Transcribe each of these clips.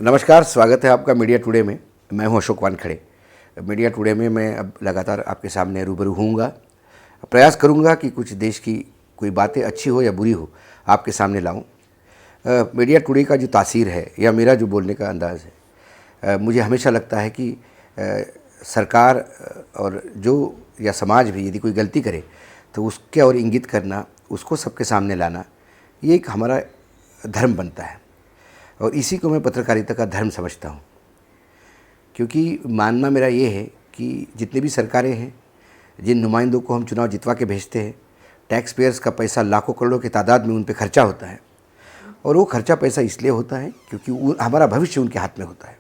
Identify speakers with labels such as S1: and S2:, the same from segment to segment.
S1: नमस्कार, स्वागत है आपका मीडिया टुडे में। मैं हूं अशोक वानखड़े। मीडिया टुडे में मैं अब लगातार आपके सामने रूबरू होऊंगा। प्रयास करूंगा कि कुछ देश की कोई बातें अच्छी हो या बुरी हो आपके सामने लाऊं। मीडिया टुडे का जो तासीर है या मेरा जो बोलने का अंदाज़ है, मुझे हमेशा लगता है कि सरकार और जो या समाज भी यदि कोई गलती करे तो उसके और इंगित करना, उसको सबके सामने लाना, ये एक हमारा धर्म बनता है और इसी को मैं पत्रकारिता का धर्म समझता हूँ। क्योंकि मानना मेरा ये है कि जितने भी सरकारें हैं, जिन नुमाइंदों को हम चुनाव जितवा के भेजते हैं, टैक्स पेयर्स का पैसा लाखों करोड़ों की तादाद में उन पे खर्चा होता है और वो खर्चा पैसा इसलिए होता है क्योंकि हमारा भविष्य उनके हाथ में होता है।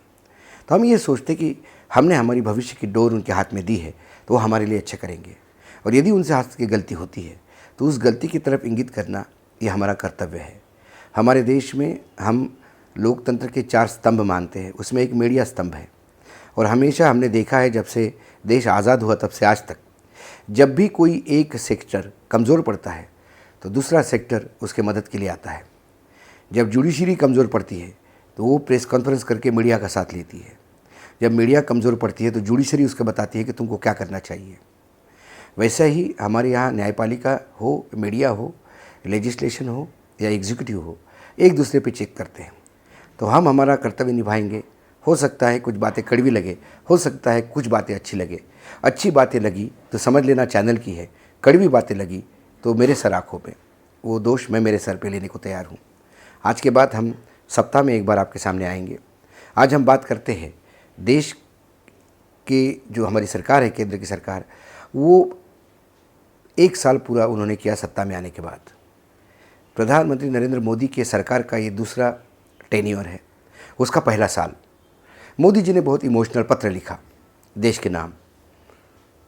S1: तो हम ये सोचते कि हमने हमारी भविष्य की डोर उनके हाथ में दी है तो वो हमारे लिए अच्छा करेंगे, और यदि उनसे हाथ की गलती होती है तो उस गलती की तरफ इंगित करना ये हमारा कर्तव्य है। हमारे देश में हम लोकतंत्र के 4 स्तंभ मानते हैं, उसमें एक मीडिया स्तंभ है और हमेशा हमने देखा है जब से देश आज़ाद हुआ तब से आज तक, जब भी कोई एक सेक्टर कमज़ोर पड़ता है तो दूसरा सेक्टर उसके मदद के लिए आता है। जब जुडिशरी कमज़ोर पड़ती है तो वो प्रेस कॉन्फ्रेंस करके मीडिया का साथ लेती है। जब मीडिया कमज़ोर पड़ती है तो जुडिशरी उसको बताती है कि तुमको क्या करना चाहिए। वैसा ही हमारे यहाँ न्यायपालिका हो, मीडिया हो, लेजिस्लेशन हो या एग्जीक्यूटिव हो, एक दूसरे पे चेक करते हैं। तो हम हमारा कर्तव्य निभाएंगे। हो सकता है कुछ बातें कड़वी लगे, हो सकता है कुछ बातें अच्छी लगे। अच्छी बातें लगी तो समझ लेना चैनल की है, कड़वी बातें लगी तो मेरे सर आँखों पे, वो दोष मैं मेरे सर पे लेने को तैयार हूँ। आज के बाद हम सप्ताह में एक बार आपके सामने आएंगे। आज हम बात करते हैं देश की जो हमारी सरकार है, केंद्र की सरकार, वो 1 साल पूरा उन्होंने किया सत्ता में आने के बाद। प्रधानमंत्री नरेंद्र मोदी के सरकार का ये दूसरा टेन्योर है, उसका पहला साल। मोदी जी ने बहुत इमोशनल पत्र लिखा देश के नाम।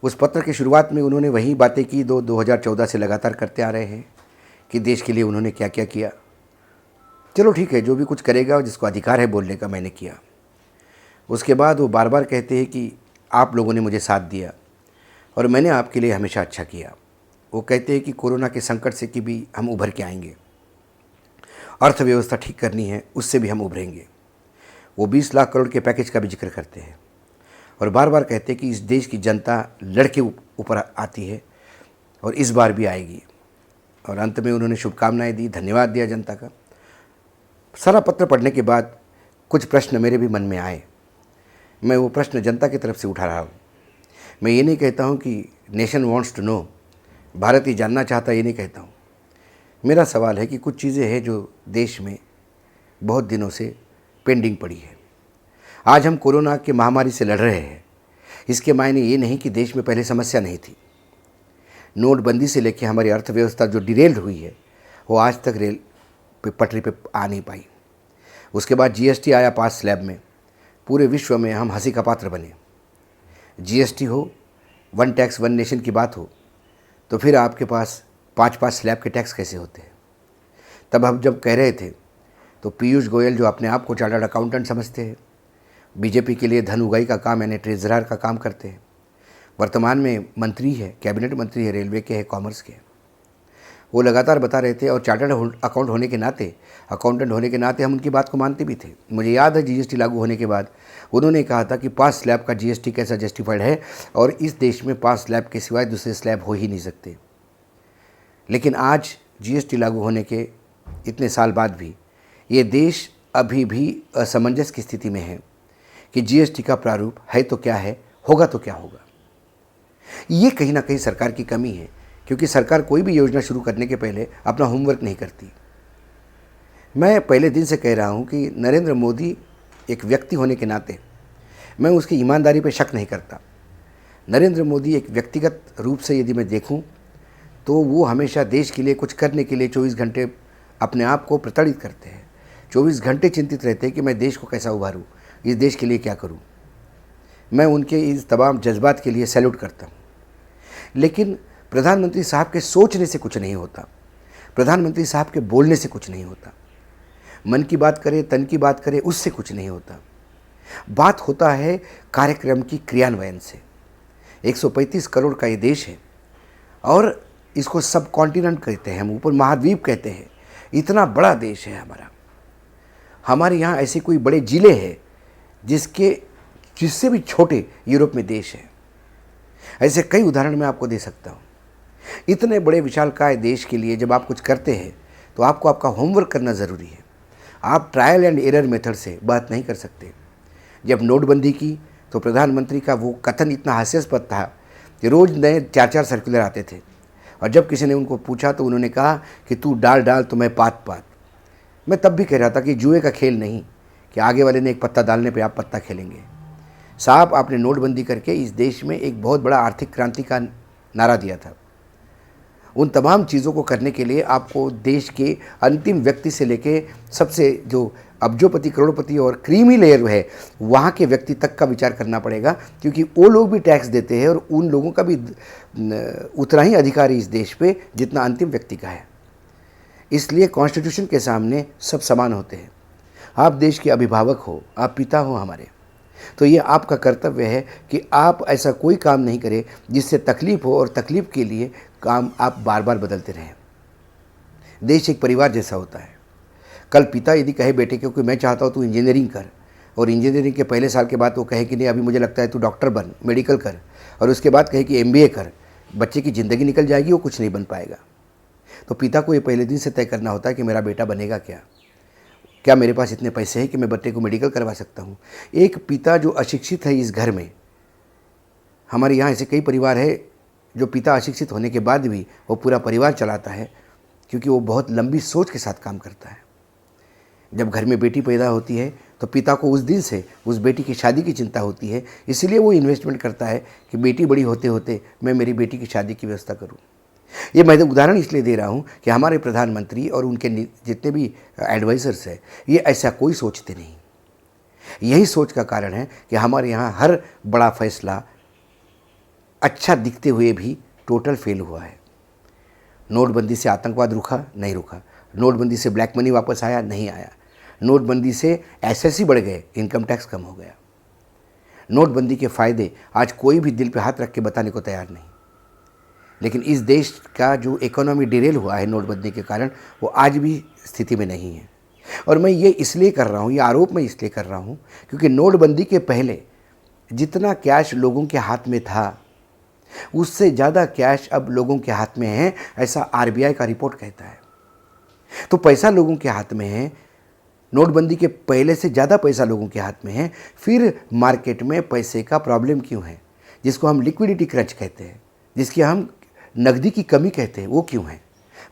S1: उस पत्र की शुरुआत में उन्होंने वही बातें की 2014 से लगातार करते आ रहे हैं कि देश के लिए उन्होंने क्या क्या किया। चलो ठीक है, जो भी कुछ करेगा और जिसको अधिकार है बोलने का, मैंने किया। उसके बाद वो बार बार कहते हैं कि आप लोगों ने मुझे साथ दिया और मैंने आपके लिए हमेशा अच्छा किया। वो कहते हैं कि कोरोना के संकट से कि भी हम उभर के आएंगे, अर्थव्यवस्था ठीक करनी है, उससे भी हम उभरेंगे। वो 20 लाख करोड़ के पैकेज का भी जिक्र करते हैं और बार बार कहते हैं कि इस देश की जनता लड़के ऊपर आती है और इस बार भी आएगी। और अंत में उन्होंने शुभकामनाएं दी, धन्यवाद दिया जनता का। सारा पत्र पढ़ने के बाद कुछ प्रश्न मेरे भी मन में आए। मैं वो प्रश्न जनता की तरफ से उठा रहा हूँ। मैं ये नहीं कहता हूँ कि nation wants to know, Bharat ये जानना चाहता, ये नहीं कहता हूँ। मेरा सवाल है कि कुछ चीज़ें हैं जो देश में बहुत दिनों से पेंडिंग पड़ी है। आज हम कोरोना की महामारी से लड़ रहे हैं, इसके मायने ये नहीं कि देश में पहले समस्या नहीं थी। नोटबंदी से लेकर हमारी अर्थव्यवस्था जो डिरेल्ड हुई है वो आज तक रेल पे पटरी पे आ नहीं पाई। उसके बाद जीएसटी आया 5 स्लैब में, पूरे विश्व में हम हंसी का पात्र बने। जीएसटी हो, वन टैक्स वन नेशन की बात हो, तो फिर आपके पास 5-5 स्लैब के टैक्स कैसे होते हैं। तब हम जब कह रहे थे तो पीयूष गोयल, जो अपने आप को चार्टर्ड अकाउंटेंट समझते हैं, बीजेपी के लिए धन उगाही का काम यानी ट्रेजरर का काम करते हैं, वर्तमान में मंत्री है, कैबिनेट मंत्री है, रेलवे के है, कॉमर्स के, वो लगातार बता रहे थे। और चार्टर्ड अकाउंटेंट होने के नाते हम उनकी बात को मानते भी थे। मुझे याद है जीएसटी लागू होने के बाद उन्होंने कहा था कि 5 स्लैब का जीएसटी कैसा जस्टिफाइड है और इस देश में 5 स्लैब के सिवाय दूसरे स्लैब हो ही नहीं सकते। लेकिन आज जीएसटी लागू होने के इतने साल बाद भी ये देश अभी भी असमंजस की स्थिति में है कि जीएसटी का प्रारूप है तो क्या है, होगा तो क्या होगा। ये कहीं ना कहीं सरकार की कमी है, क्योंकि सरकार कोई भी योजना शुरू करने के पहले अपना होमवर्क नहीं करती। मैं पहले दिन से कह रहा हूँ कि नरेंद्र मोदी एक व्यक्ति होने के नाते मैं उसकी ईमानदारी पर शक नहीं करता। नरेंद्र मोदी एक व्यक्तिगत रूप से यदि मैं देखूँ तो वो हमेशा देश के लिए कुछ करने के लिए 24 घंटे अपने आप को प्रताड़ित करते हैं। 24 घंटे चिंतित रहते हैं कि मैं देश को कैसा उभारूँ, इस देश के लिए क्या करूँ। मैं उनके इस तमाम जज्बात के लिए सैल्यूट करता हूँ। लेकिन प्रधानमंत्री साहब के सोचने से कुछ नहीं होता, प्रधानमंत्री साहब के बोलने से कुछ नहीं होता, मन की बात करे, तन की बात करे, उससे कुछ नहीं होता। बात होता है कार्यक्रम की क्रियान्वयन से। 135 करोड़ का ये देश है और इसको सब कॉन्टिनेंट कहते हैं, हम ऊपर महाद्वीप कहते हैं। इतना बड़ा देश है हमारा। हमारे यहाँ ऐसे कोई बड़े जिले हैं जिससे भी छोटे यूरोप में देश है। ऐसे कई उदाहरण मैं आपको दे सकता हूँ। इतने बड़े विशालकाय देश के लिए जब आप कुछ करते हैं तो आपको आपका होमवर्क करना ज़रूरी है। आप ट्रायल एंड एरर मेथड से बात नहीं कर सकते। जब नोटबंदी की तो प्रधानमंत्री का वो कथन इतना हास्यास्पद था कि रोज़ नए 4-4 सर्कुलर आते थे, और जब किसी ने उनको पूछा तो उन्होंने कहा कि तू डाल डाल तो मैं पात पात। मैं तब भी कह रहा था कि जुए का खेल नहीं कि आगे वाले ने एक पत्ता डालने पे आप पत्ता खेलेंगे। साहब, आपने नोटबंदी करके इस देश में एक बहुत बड़ा आर्थिक क्रांति का नारा दिया था। उन तमाम चीज़ों को करने के लिए आपको देश के अंतिम व्यक्ति से लेके सबसे जो अब्जोपति, करोड़पति और क्रीमी लेयर है वहाँ के व्यक्ति तक का विचार करना पड़ेगा, क्योंकि वो लोग भी टैक्स देते हैं और उन लोगों का भी उतना ही अधिकार है इस देश पे जितना अंतिम व्यक्ति का है। इसलिए कॉन्स्टिट्यूशन के सामने सब समान होते हैं। आप देश के अभिभावक हो, आप पिता हो हमारे, तो ये आपका कर्तव्य है कि आप ऐसा कोई काम नहीं करें जिससे तकलीफ हो और तकलीफ के लिए काम आप बार बार बदलते रहें। देश एक परिवार जैसा होता है। कल पिता यदि कहे बेटे को कि मैं चाहता हूँ तू इंजीनियरिंग कर, और इंजीनियरिंग के पहले साल के बाद वो कहे कि नहीं अभी मुझे लगता है तू डॉक्टर बन, मेडिकल कर, और उसके बाद कहे कि MBA कर, बच्चे की ज़िंदगी निकल जाएगी, वो कुछ नहीं बन पाएगा। तो पिता को ये पहले दिन से तय करना होता है कि मेरा बेटा बनेगा क्या मेरे पास इतने पैसे हैं कि मैं बच्चे को मेडिकल करवा सकता हूँ। एक पिता जो अशिक्षित है इस घर में, हमारे यहाँ ऐसे कई परिवार है जो पिता अशिक्षित होने के बाद भी वो पूरा परिवार चलाता है, क्योंकि वो बहुत लंबी सोच के साथ काम करता है। जब घर में बेटी पैदा होती है तो पिता को उस दिन से उस बेटी की शादी की चिंता होती है, इसलिए वो इन्वेस्टमेंट करता है कि बेटी बड़ी होते होते मैं मेरी बेटी की शादी की व्यवस्था करूँ। ये मैं उदाहरण इसलिए दे रहा हूँ कि हमारे प्रधानमंत्री और उनके जितने भी एडवाइज़र्स हैं ये ऐसा कोई सोचते नहीं। यही सोच का कारण है कि हमारे यहाँ हर बड़ा फैसला अच्छा दिखते हुए भी टोटल फेल हुआ है। नोटबंदी से आतंकवाद रुका नहीं रुका, नोटबंदी से ब्लैक मनी वापस आया नहीं आया, नोटबंदी से SSC बढ़ गए, इनकम टैक्स कम हो गया। नोटबंदी के फ़ायदे आज कोई भी दिल पे हाथ रख के बताने को तैयार नहीं। लेकिन इस देश का जो इकोनॉमी डिरेल हुआ है नोटबंदी के कारण, वो आज भी स्थिति में नहीं है। और मैं ये इसलिए कर रहा हूँ, ये आरोप मैं इसलिए कर रहा हूँ क्योंकि नोटबंदी के पहले जितना कैश लोगों के हाथ में था उससे ज़्यादा कैश अब लोगों के हाथ में है, ऐसा RBI का रिपोर्ट कहता है। तो पैसा लोगों के हाथ में है, नोटबंदी के पहले से ज़्यादा पैसा लोगों के हाथ में है। फिर मार्केट में पैसे का प्रॉब्लम क्यों है, जिसको हम लिक्विडिटी क्रंच कहते हैं, जिसकी हम नकदी की कमी कहते हैं, वो क्यों है?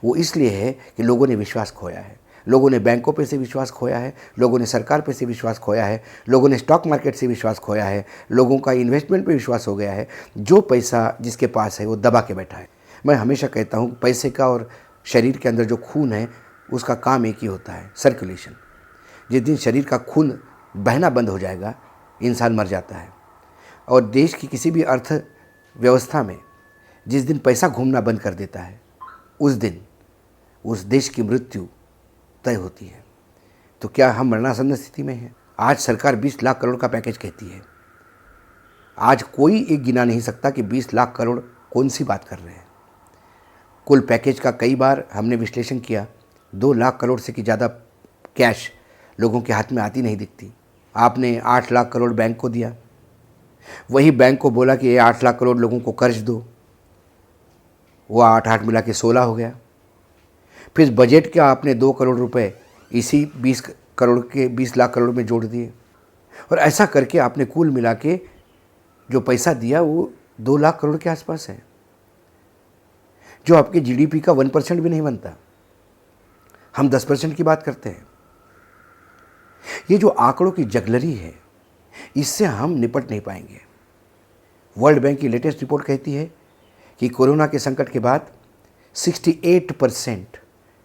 S1: वो इसलिए है कि लोगों ने विश्वास खोया है। लोगों ने बैंकों पे से विश्वास खोया है, लोगों ने सरकार पे से विश्वास खोया है, लोगों ने स्टॉक मार्केट से विश्वास खोया है, लोगों का इन्वेस्टमेंट पे विश्वास हो गया है। जो पैसा जिसके पास है वो दबा के बैठा है। मैं हमेशा कहता हूँ पैसे का और शरीर के अंदर जो खून है उसका काम एक ही होता है, सर्कुलेशन। जिस दिन शरीर का खून बहना बंद हो जाएगा इंसान मर जाता है। और देश की किसी भी अर्थव्यवस्था में जिस दिन पैसा घूमना बंद कर देता है उस दिन उस देश की मृत्यु तय होती है। तो क्या हम मरणासन्न स्थिति में हैं? आज सरकार 20 लाख करोड़ का पैकेज कहती है। आज कोई एक गिना नहीं सकता कि 20 लाख करोड़ कौन सी बात कर रहे हैं। कुल पैकेज का कई बार हमने विश्लेषण किया, 2 लाख करोड़ से की ज़्यादा कैश लोगों के हाथ में आती नहीं दिखती। आपने 8 लाख करोड़ बैंक को दिया, वही बैंक को बोला कि ये 8 लाख करोड़ लोगों को कर्ज दो, वो 8 मिला के 16 हो गया। फिर बजट का आपने 2 करोड़ रुपए इसी 20 लाख करोड़ में जोड़ दिए, और ऐसा करके आपने कुल मिला के जो पैसा दिया वो 2 लाख करोड़ के आसपास है, जो आपके GDP का 1% भी नहीं बनता। हम 10% की बात करते हैं। ये जो आंकड़ों की जगलरी है इससे हम निपट नहीं पाएंगे। वर्ल्ड बैंक की लेटेस्ट रिपोर्ट कहती है कि कोरोना के संकट के बाद 68%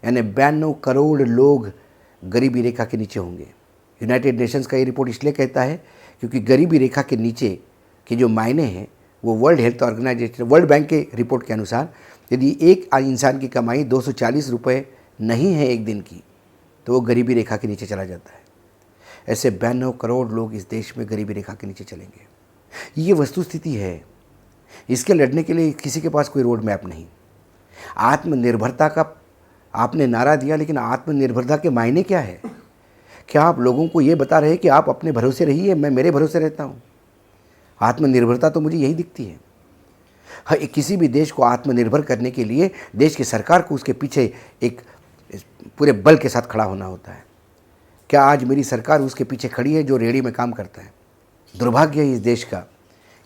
S1: यानी 92 करोड़ लोग गरीबी रेखा के नीचे होंगे। यूनाइटेड नेशंस का ये रिपोर्ट इसलिए कहता है क्योंकि गरीबी रेखा के नीचे के जो मायने हैं वो world health organisation, world bank के रिपोर्ट के अनुसार यदि एक इंसान की कमाई 240 रुपये नहीं है एक दिन की तो वो गरीबी रेखा के नीचे चला जाता है। ऐसे 92 करोड़ लोग इस देश में गरीबी रेखा के नीचे चलेंगे। ये वस्तुस्थिति है। इसके लड़ने के लिए किसी के पास कोई रोड मैप नहीं। आत्मनिर्भरता का आपने नारा दिया, लेकिन आत्मनिर्भरता के मायने क्या है? क्या आप लोगों को ये बता रहे हैं कि आप अपने भरोसे रहिए, मैं मेरे भरोसे रहता हूँ? आत्मनिर्भरता तो मुझे यही दिखती है। हाँ, किसी भी देश को आत्मनिर्भर करने के लिए देश की सरकार को उसके पीछे एक पूरे बल के साथ खड़ा होना होता है। क्या आज मेरी सरकार उसके पीछे खड़ी है जो रेहड़ी में काम करता है? दुर्भाग्य है इस देश का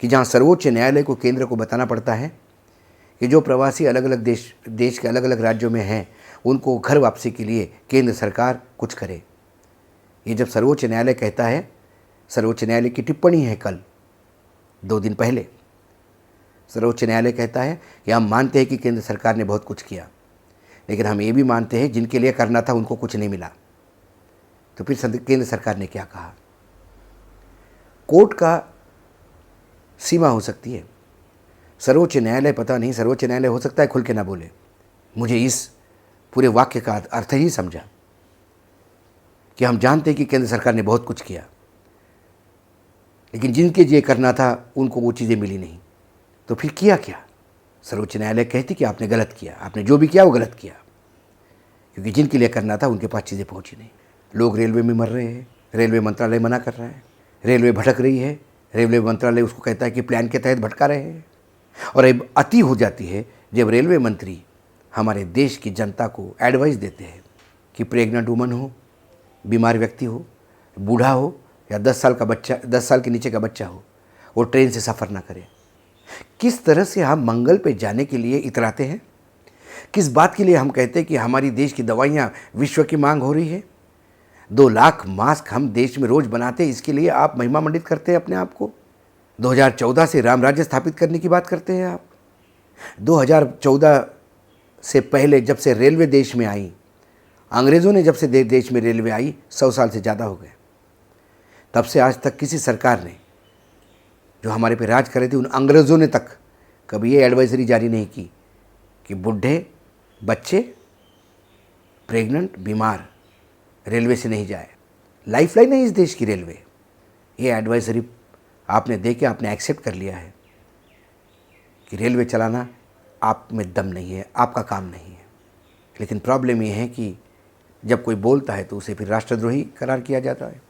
S1: कि जहाँ सर्वोच्च न्यायालय को, केंद्र को बताना पड़ता है कि जो प्रवासी अलग अलग देश के अलग अलग राज्यों में हैं, उनको घर वापसी के लिए केंद्र सरकार कुछ करे। ये जब सर्वोच्च न्यायालय कहता है, सर्वोच्च न्यायालय की टिप्पणी है कल 2 दिन पहले, सर्वोच्च न्यायालय कहता है कि हम मानते हैं कि केंद्र सरकार ने बहुत कुछ किया, लेकिन हम ये भी मानते हैं जिनके लिए करना था उनको कुछ नहीं मिला। तो फिर केंद्र सरकार ने क्या कहा? कोर्ट का सीमा हो सकती है, सर्वोच्च न्यायालय पता नहीं, सर्वोच्च न्यायालय हो सकता है खुल के ना बोले। मुझे इस पूरे वाक्य का अर्थ ही समझा कि हम जानते हैं कि केंद्र सरकार ने बहुत कुछ किया, लेकिन जिनके लिए करना था उनको वो चीज़ें मिली नहीं। तो फिर किया क्या? सर्वोच्च न्यायालय कहती कि आपने गलत किया, आपने जो भी किया वो गलत किया, क्योंकि जिनके लिए करना था उनके पास चीज़ें पहुंची नहीं। लोग रेलवे में मर रहे हैं, रेलवे मंत्रालय मना कर रहा है, रेलवे भटक रही है, रेलवे मंत्रालय उसको कहता है कि प्लान के तहत भटका रहे हैं। और अब अति हो जाती है जब रेलवे मंत्री हमारे देश की जनता को एडवाइस देते हैं कि प्रेग्नेंट वुमन हो, बीमार व्यक्ति हो, बूढ़ा हो या 10 साल का बच्चा, 10 साल के नीचे का बच्चा हो, वो ट्रेन से सफ़र ना करे। किस तरह से हम मंगल पे जाने के लिए इतराते हैं? किस बात के लिए हम कहते हैं कि हमारी देश की दवाइयाँ विश्व की मांग हो रही है? 2 लाख मास्क हम देश में रोज़ बनाते हैं, इसके लिए आप महिमा मंडित करते हैं अपने आप को। 2014 से राम राज्य स्थापित करने की बात करते हैं आप। 2014 से पहले जब से रेलवे देश में आई, अंग्रेज़ों ने जब से देश में रेलवे आई, 100 साल से ज़्यादा हो गए। तब से आज तक किसी सरकार ने जो हमारे पे राज कर रहे थे, उन अंग्रेज़ों ने तक कभी ये एडवाइजरी जारी नहीं की कि बूढ़े, बच्चे, प्रेग्नेंट, बीमार रेलवे से नहीं जाए। लाइफलाइन है इस देश की रेलवे। ये एडवाइजरी आपने दे के आपने एक्सेप्ट कर लिया है कि रेलवे चलाना आप में दम नहीं है, आपका काम नहीं है। लेकिन प्रॉब्लम ये है कि जब कोई बोलता है तो उसे फिर राष्ट्रद्रोही करार किया जाता है।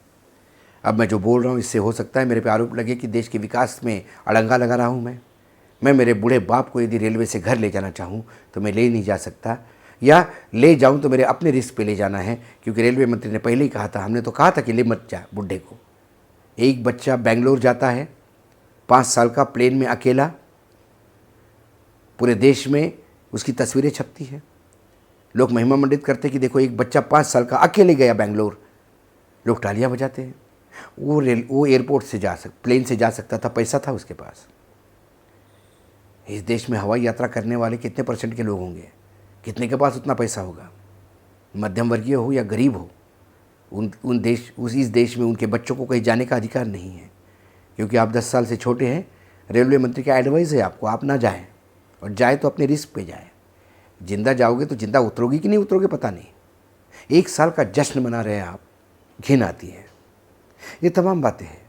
S1: अब मैं जो बोल रहा हूँ इससे हो सकता है मेरे पे आरोप लगे कि देश के विकास में अड़ंगा लगा रहा हूँ। मैं मेरे बूढ़े बाप को यदि रेलवे से घर ले जाना चाहूँ तो मैं ले नहीं जा सकता, या ले जाऊँ तो मेरे अपने रिस्क पे ले जाना है, क्योंकि रेलवे मंत्री ने पहले ही कहा था, हमने तो कहा था कि ले मत जा बुढ़े को। एक बच्चा बेंगलोर जाता है 5 साल का, प्लेन में अकेला, पूरे देश में उसकी तस्वीरें छपती हैं। लोग महिमा मंडित करते कि देखो एक बच्चा 5 साल का अकेले गया बेंगलोर, लोग तालियां बजाते हैं। वो एयरपोर्ट से प्लेन से जा सकता था, पैसा था उसके पास। इस देश में हवाई यात्रा करने वाले कितने % के लोग होंगे? कितने के पास उतना पैसा होगा? मध्यम वर्गीय हो या गरीब हो, इस देश में उनके बच्चों को कहीं जाने का अधिकार नहीं है, क्योंकि आप 10 साल से छोटे हैं। रेलवे मंत्री का एडवाइस है आपको, आप ना जाएं, और जाए तो अपने रिस्क पे जाए। जिंदा जाओगे तो जिंदा उतरोगे कि नहीं उतरोगे पता नहीं। 1 साल का जश्न मना रहे हैं आप, घिन आती है। ये तमाम बातें हैं।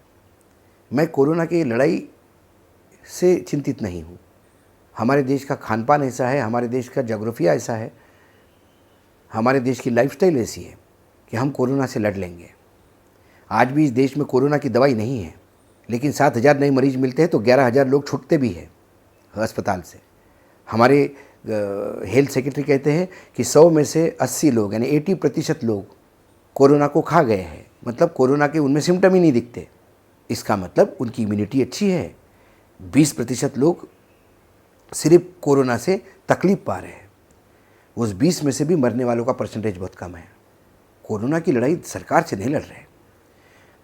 S1: मैं कोरोना की लड़ाई से चिंतित नहीं हूँ। हमारे देश का खान पान ऐसा है, हमारे देश का जोग्राफिया ऐसा है, हमारे देश की लाइफस्टाइल ऐसी है कि हम कोरोना से लड़ लेंगे। आज भी इस देश में कोरोना की दवाई नहीं है, लेकिन 7,000 नए मरीज मिलते हैं तो 11,000 लोग छूटते भी हैं अस्पताल से। हमारे हेल्थ सेक्रेटरी कहते हैं कि 100 में से 80 लोग यानी 80% लोग कोरोना को खा गए हैं। मतलब कोरोना के उनमें सिम्टम ही नहीं दिखते। इसका मतलब उनकी इम्यूनिटी अच्छी है। 20% लोग सिर्फ कोरोना से तकलीफ पा रहे हैं। उस 20 में से भी मरने वालों का परसेंटेज बहुत कम है। कोरोना की लड़ाई सरकार से नहीं लड़ रहे।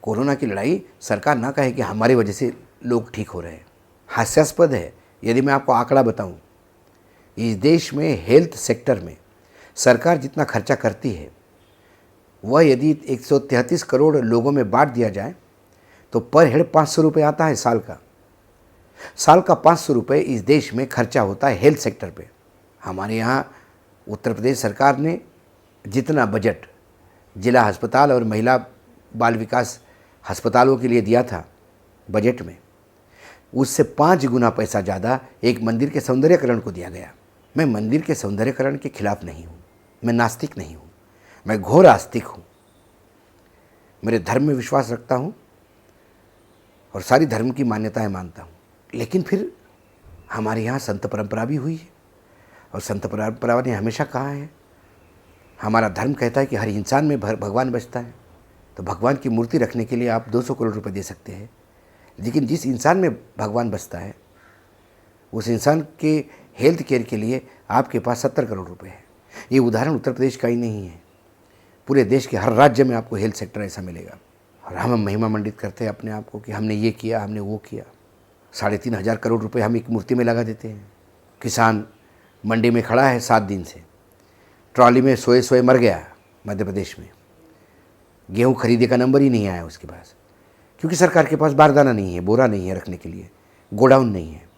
S1: कोरोना की लड़ाई सरकार ना कहे कि हमारी वजह से लोग ठीक हो रहे हैं। हास्यास्पद है यदि मैं आपको आंकड़ा बताऊं, इस देश में हेल्थ सेक्टर में सरकार जितना खर्चा करती है वह यदि 133 करोड़ लोगों में बांट दिया जाए तो पर हेड 500 रुपये आता है साल का। साल का 500 रुपये इस देश में खर्चा होता है हेल्थ सेक्टर पे। हमारे यहाँ उत्तर प्रदेश सरकार ने जितना बजट जिला अस्पताल और महिला बाल विकास अस्पतालों के लिए दिया था बजट में, उससे 5 गुना पैसा ज़्यादा एक मंदिर के सौंदर्यकरण को दिया गया। मैं मंदिर के सौंदर्यकरण के खिलाफ नहीं हूँ, मैं नास्तिक नहीं हूँ, मैं घोर आस्तिक हूँ। मेरे धर्म में विश्वास रखता हूँ और सारी धर्म की मान्यताएं मानता हूँ, लेकिन फिर हमारे यहाँ संत परंपरा भी हुई है और संत परंपरा ने हमेशा कहा है, हमारा धर्म कहता है कि हर इंसान में भगवान बसता है। तो भगवान की मूर्ति रखने के लिए आप 200 करोड़ रुपए दे सकते हैं, लेकिन जिस इंसान में भगवान बसता है उस इंसान के हेल्थ केयर के लिए आपके पास 70 करोड़ रुपए है। ये उदाहरण उत्तर प्रदेश का ही नहीं है, पूरे देश के हर राज्य में आपको हेल्थ सेक्टर ऐसा मिलेगा। और हम महिमा मंडित करते हैं अपने आप को कि हमने ये किया, हमने वो किया। 3,500 करोड़ रुपए हम एक मूर्ति में लगा देते हैं। किसान मंडी में खड़ा है 7 दिन से, ट्रॉली में सोए सोए मर गया मध्य प्रदेश में। गेहूँ खरीदे का नंबर ही नहीं आया उसके पास, क्योंकि सरकार के पास बारदाना नहीं है, बोरा नहीं है रखने के लिए, गोडाउन नहीं है।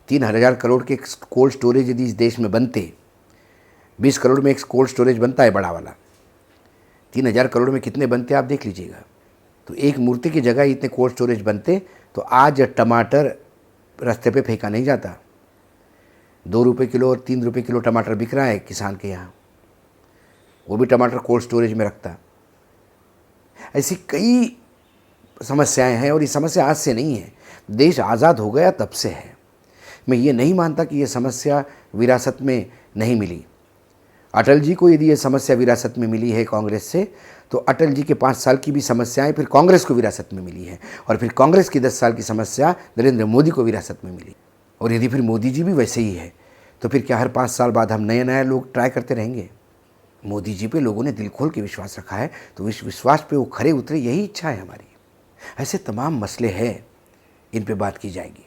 S1: 3,000 करोड़ के कोल्ड स्टोरेज यदि इस देश में बनते, 20 करोड़ में एक कोल्ड स्टोरेज बनता है बड़ा वाला, 3,000 करोड़ में कितने बनते आप देख लीजिएगा। तो एक मूर्ति की जगह इतने कोल्ड स्टोरेज बनते तो आज टमाटर रास्ते पे फेंका नहीं जाता। 2 रुपये किलो और 3 रुपये किलो टमाटर बिक रहा है किसान के यहाँ, वो भी टमाटर कोल्ड स्टोरेज में रखता। ऐसी कई समस्याएं हैं और ये समस्या आज से नहीं है, देश आज़ाद हो गया तब से है। मैं ये नहीं मानता कि ये समस्या विरासत में नहीं मिली। अटल जी को यदि ये समस्या विरासत में मिली है कांग्रेस से, तो अटल जी के 5 साल की भी समस्याएं फिर कांग्रेस को विरासत में मिली है, और फिर कांग्रेस की 10 साल की समस्या नरेंद्र मोदी को विरासत में मिली। और यदि फिर मोदी जी भी वैसे ही है, तो फिर क्या हर 5 साल बाद हम नए लोग ट्राई करते रहेंगे? मोदी जी पे लोगों ने दिल खोल के विश्वास रखा है, तो इस विश्वास पे वो खरे उतरे, यही इच्छा है हमारी। ऐसे तमाम मसले हैं, इन पे बात की जाएगी।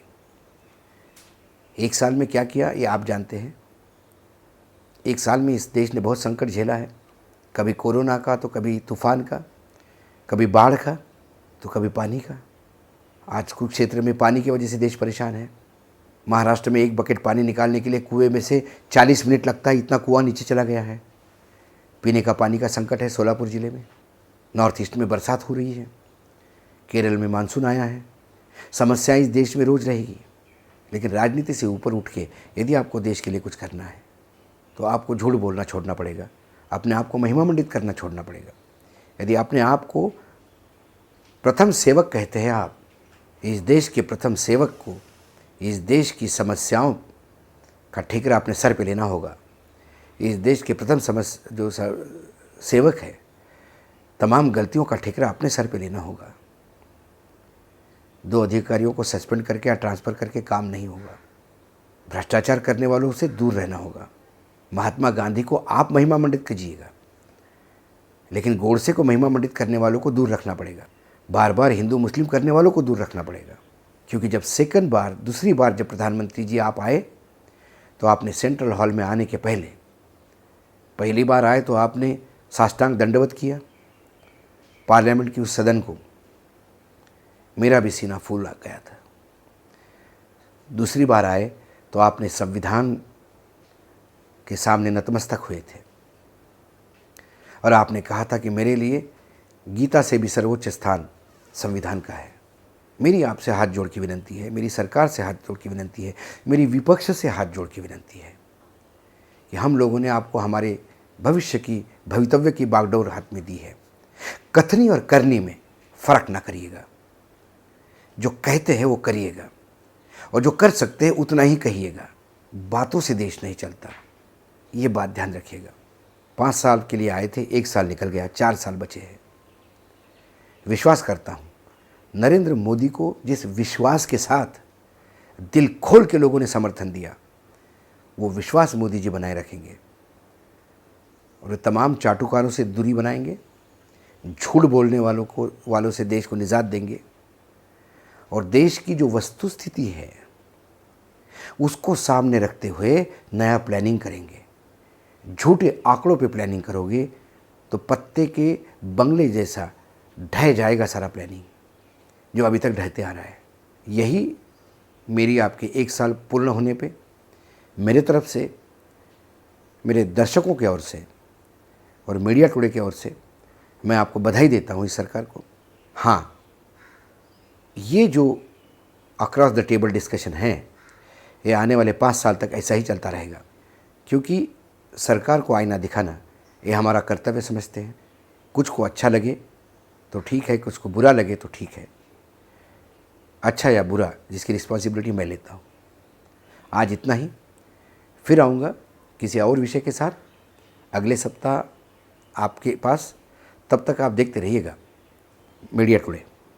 S1: 1 साल में क्या किया ये आप जानते हैं। 1 साल में इस देश ने बहुत संकट झेला है, कभी कोरोना का, तो कभी तूफान का, कभी बाढ़ का, तो कभी पानी का। आज कुछ क्षेत्र में पानी की वजह से देश परेशान है। महाराष्ट्र में 1 बकेट पानी निकालने के लिए कुएं में से 40 मिनट लगता है, इतना कुआं नीचे चला गया है। पीने का पानी का संकट है सोलापुर ज़िले में। नॉर्थ ईस्ट में बरसात हो रही है, केरल में मानसून आया है। समस्याएं इस देश में रोज़ रहेगी, लेकिन राजनीति से ऊपर उठ के यदि आपको देश के लिए कुछ करना है तो आपको झूठ बोलना छोड़ना पड़ेगा, अपने आप को महिमा मंडित करना छोड़ना पड़ेगा। यदि अपने आप को प्रथम सेवक कहते हैं, आप इस देश के प्रथम सेवक को इस देश की समस्याओं का ठेकरा अपने सर पे लेना होगा। इस देश के प्रथम सेवक है, तमाम गलतियों का ठेकरा अपने सर पे लेना होगा। 2 अधिकारियों को सस्पेंड करके या ट्रांसफ़र करके काम नहीं होगा। भ्रष्टाचार करने वालों से दूर रहना होगा। महात्मा गांधी को आप महिमा मंडित कीजिएगा, लेकिन गोडसे को महिमा मंडित करने वालों को दूर रखना पड़ेगा। बार बार हिंदू मुस्लिम करने वालों को दूर रखना पड़ेगा, क्योंकि जब दूसरी बार जब प्रधानमंत्री जी आप आए, तो आपने सेंट्रल हॉल में आने के पहली बार आए तो आपने साष्टांग दंडवत किया पार्लियामेंट की उस सदन को। मेरा भी सीना फूल आ गया था। दूसरी बार आए तो आपने संविधान के सामने नतमस्तक हुए थे और आपने कहा था कि मेरे लिए गीता से भी सर्वोच्च स्थान संविधान का है। मेरी आपसे हाथ जोड़ की विनती है, मेरी सरकार से हाथ जोड़ की विनती है, मेरी विपक्ष से हाथ जोड़ की विनती है कि हम लोगों ने आपको हमारे भवितव्य की बागडोर हाथ में दी है। कथनी और करनी में फ़र्क ना करिएगा। जो कहते हैं वो करिएगा, और जो कर सकते हैं उतना ही कहिएगा। बातों से देश नहीं चलता, ये बात ध्यान रखिएगा। 5 साल के लिए आए थे, 1 साल निकल गया, 4 साल बचे हैं। विश्वास करता हूँ नरेंद्र मोदी को जिस विश्वास के साथ दिल खोल के लोगों ने समर्थन दिया, वो विश्वास मोदी जी बनाए रखेंगे और तमाम चाटुकारों से दूरी बनाएंगे, झूठ बोलने वालों से देश को निजात देंगे, और देश की जो वस्तुस्थिति है उसको सामने रखते हुए नया प्लानिंग करेंगे। झूठे आंकड़ों पे प्लानिंग करोगे तो पत्ते के बंगले जैसा ढह जाएगा सारा प्लानिंग जो अभी तक ढहते आ रहा है। यही मेरी आपके 1 साल पूर्ण होने पे मेरे तरफ से, मेरे दर्शकों की ओर से और मीडिया टुडे की ओर से मैं आपको बधाई देता हूँ इस सरकार को। हाँ, ये जो अक्रॉस द टेबल डिस्कशन है ये आने वाले 5 साल तक ऐसा ही चलता रहेगा, क्योंकि सरकार को आईना दिखाना ये हमारा कर्तव्य समझते हैं। कुछ को अच्छा लगे तो ठीक है, कुछ को बुरा लगे तो ठीक है, अच्छा या बुरा जिसकी रिस्पॉन्सिबिलिटी मैं लेता हूँ। आज इतना ही, फिर आऊँगा किसी और विषय के साथ अगले सप्ताह आपके पास। तब तक आप देखते रहिएगा मीडिया टुडे।